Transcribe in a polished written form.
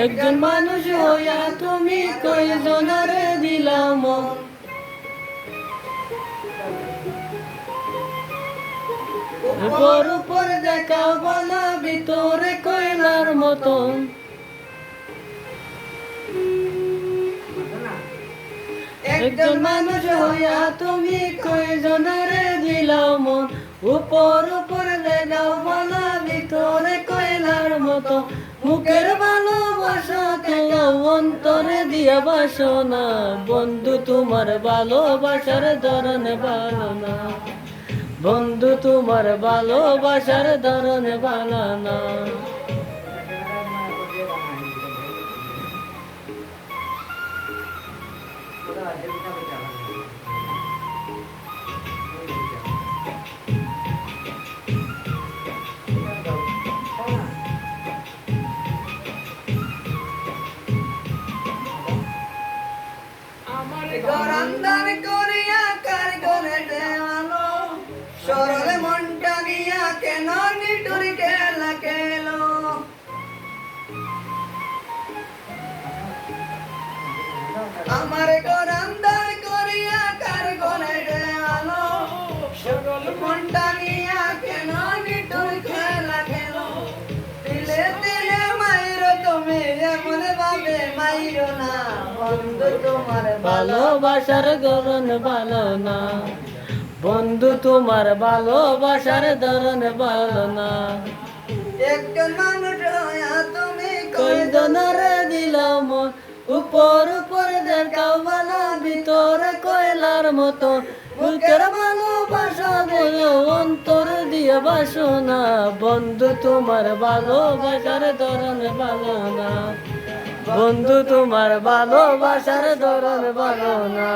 একজন মানুষ হইয়া তুমি কয়জনারে দিলাম মন। উপর উপর দেখা বলা ভিতরে কয়লার মতন। একজন মানুষ হইয়া তুমি কয়জনারে দিলাও মন। উপর উপর দেখাও বলা ভিতরে কয়লার মতো। মুখের ভালোবাসা তো অন্তরে দিয়া বাসনা। বন্ধু তোমার ভালোবাসার ধরন ভালো না। বন্ধু তোমার ভালোবাসার ধরন ভালো না। গরন্দার করিয়া কারিগরে দেওয়ালো, সরলে মনটা নিয়া কেন নিটুরি খেলা খেলো। আমার গরন্দার করিয়া কারিগরে দেওয়ালো, সরলে মনটা নিয়া কেন নিটুরি খেলা খেলো। দিলে দিলে মাইরো তুমি এমন ভাবে মাইরো না। বন্ধু তোমার ভালোবাসার ধরন ভালো না। বন্ধু তোমার ভালোবাসার ধরন ভালো না। একজন মানুষ হইয়া তুমি কয়জনারে দিলাম মন। উপর উপর দেখাও বলা ভিতরে কয়লার মতো। বুকের ভালোবাসা বলো অন্তর দিয়ে বাসনা। বন্ধু তোমার ভালোবাসার ধরন ভালো না। বন্ধু তোমার ভালোবাসার ধরন ভালো না।